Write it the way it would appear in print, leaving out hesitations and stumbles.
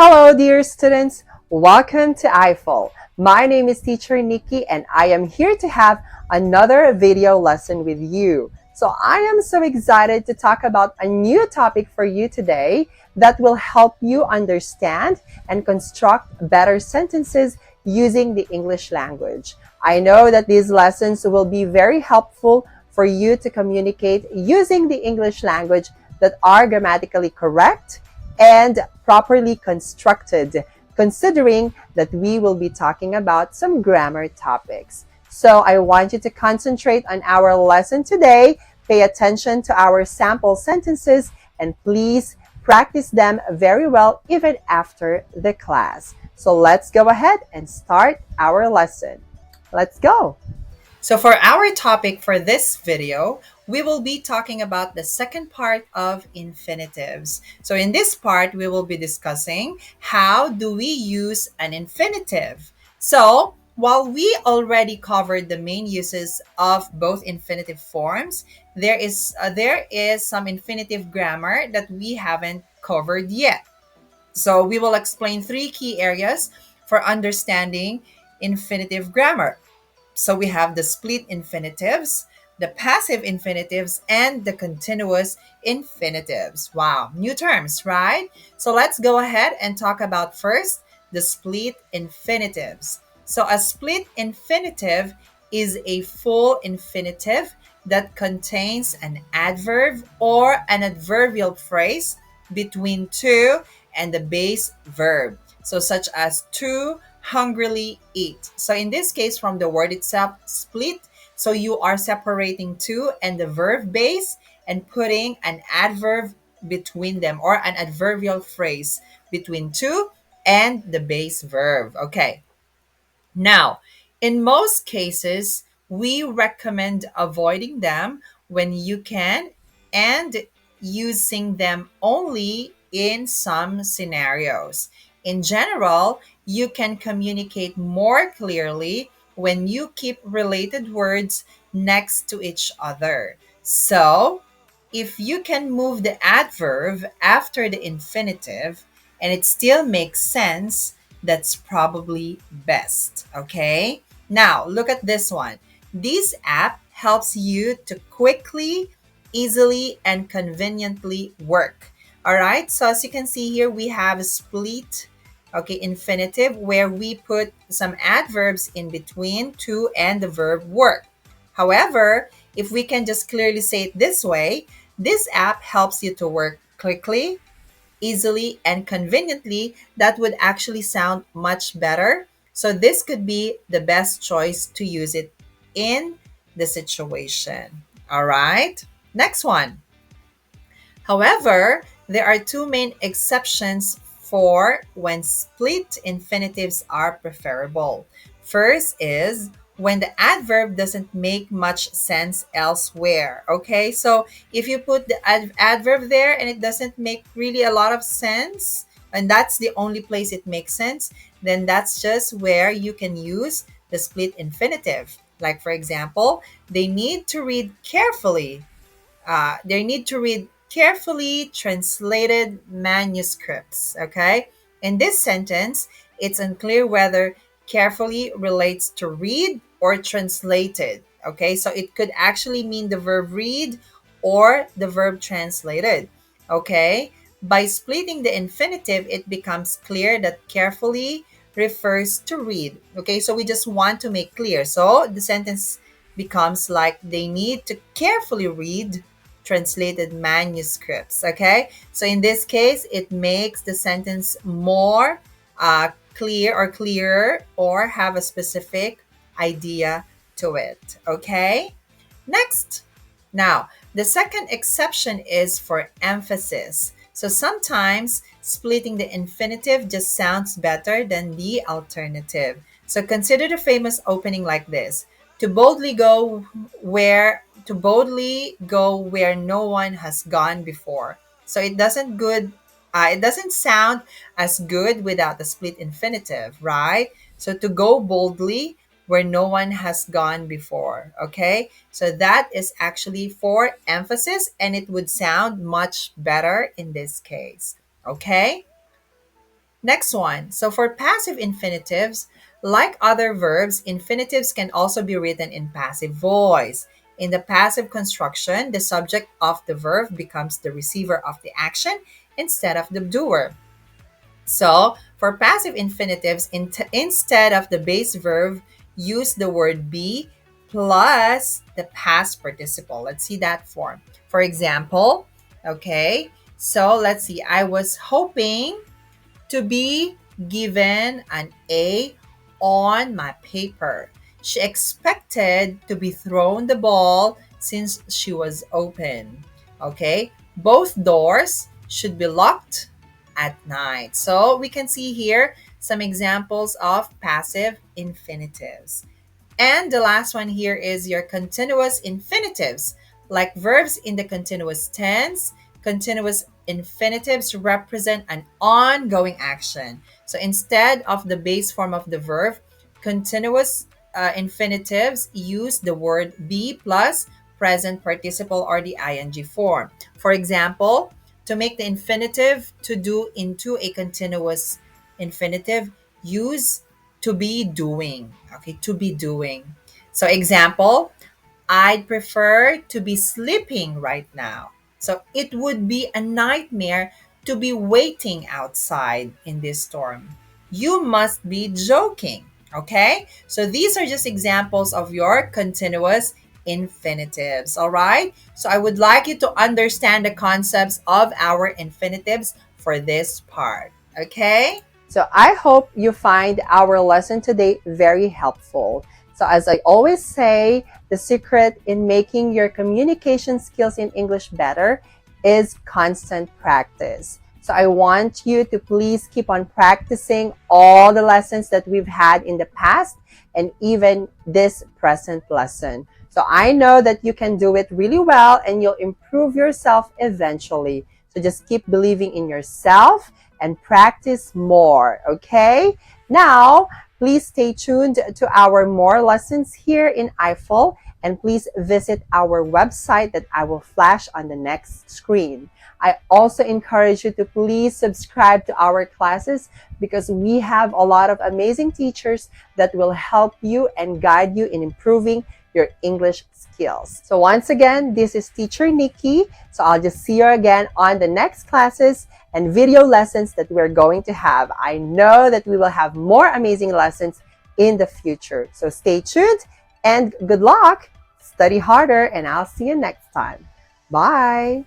Hello, dear students. Welcome to I-Fal. My name is Teacher Nikki, and I am here to have another video lesson with you. So I am so excited to talk about a new topic for you today that will help you understand and construct better sentences using the English language. I know that these lessons will be very helpful for you to communicate using the English language that are grammatically correct and properly constructed, considering that we will be talking about some grammar topics. So I want you to concentrate on our lesson today, pay attention to our sample sentences, and please practice them very well even after the class. So let's go ahead and start our lesson. Let's go. So for our topic for this video, we will be talking about the second part of infinitives. So in this part, we will be discussing how do we use an infinitive. So while we already covered the main uses of both infinitive forms, there is some infinitive grammar that we haven't covered yet. So we will explain three key areas for understanding infinitive grammar. So we have the split infinitives, the passive infinitives, and the continuous infinitives. Wow, new terms, right? So let's go ahead and talk about first the split infinitives. So a split infinitive is a full infinitive that contains an adverb or an adverbial phrase between to and the base verb. So such as to hungrily eat. So in this case, from the word itself, split, so you are separating to and the verb base and putting an adverb between them or an adverbial phrase between to and the base verb. Okay. Now, in most cases, we recommend avoiding them when you can and using them only in some scenarios. In general, you can communicate more clearly when you keep related words next to each other. So, if you can move the adverb after the infinitive and it still makes sense, that's probably best. Okay. Now, look at this one. This app helps you to quickly, easily, and conveniently work. All right. So, as you can see here, we have a split, okay, infinitive where we put some adverbs in between to and the verb work. However, if we can just clearly say it this way, this app helps you to work quickly, easily, and conveniently. That would actually sound much better. So, this could be the best choice to use it in the situation. All right. Next one. However, there are two main exceptions for when split infinitives are preferable. First is when the adverb doesn't make much sense elsewhere. Okay, so if you put the adverb there and it doesn't make really a lot of sense, and that's the only place it makes sense, then that's just where you can use the split infinitive. Like, for example, they need to read carefully they need to read carefully translated manuscripts. Okay. In this sentence, it's unclear whether carefully relates to read or translated. Okay. So it could actually mean the verb read or the verb translated. Okay. By splitting the infinitive, it becomes clear that carefully refers to read. Okay. So we just want to make clear. So the sentence becomes like they need to carefully read translated manuscripts. Okay, so in this case, it makes the sentence more clear or clearer or have a specific idea to it. Okay, next. Now, the second exception is for emphasis. So sometimes splitting the infinitive just sounds better than the alternative. So consider the famous opening like this: to boldly go where no one has gone before. So it doesn't sound as good without the split infinitive, right? So to go boldly where no one has gone before. Okay, so that is actually for emphasis and it would sound much better in this case. Okay, Next one. So for passive infinitives, like other verbs, infinitives can also be written in passive voice. In the passive construction, the subject of the verb becomes the receiver of the action instead of the doer. So, for passive infinitives, instead of the base verb, use the word be plus the past participle. Let's see that form. For example, okay, so let's see. I was hoping to be given an A on my paper. She expected to be thrown the ball since she was open. Okay, both doors should be locked at night. So we can see here some examples of passive infinitives. And the last one here is your continuous infinitives. Like verbs in the continuous tense, continuous infinitives represent an ongoing action. So instead of the base form of the verb, continuous infinitives use the word be plus present participle or the ing form. For example, to make the infinitive to do into a continuous infinitive, use to be doing. Okay, to be doing. So, example, I'd prefer to be sleeping right now. So, it would be a nightmare to be waiting outside in this storm. You must be joking. Okay, so these are just examples of your continuous infinitives. All right, so I would like you to understand the concepts of our infinitives for this part. Okay. So I hope you find our lesson today very helpful. So as I always say, the secret in making your communication skills in English better is constant practice. So I want you to please keep on practicing all the lessons that we've had in the past and even this present lesson. So I know that you can do it really well and you'll improve yourself eventually. So just keep believing in yourself and practice more, okay? Now, please stay tuned to our more lessons here in I-Fal, and please visit our website that I will flash on the next screen. I also encourage you to please subscribe to our classes because we have a lot of amazing teachers that will help you and guide you in improving your English skills. So once again, this is Teacher Nikki. So I'll just see you again on the next classes and video lessons that we're going to have. I know that we will have more amazing lessons in the future. So stay tuned and good luck. Study harder and I'll see you next time. Bye.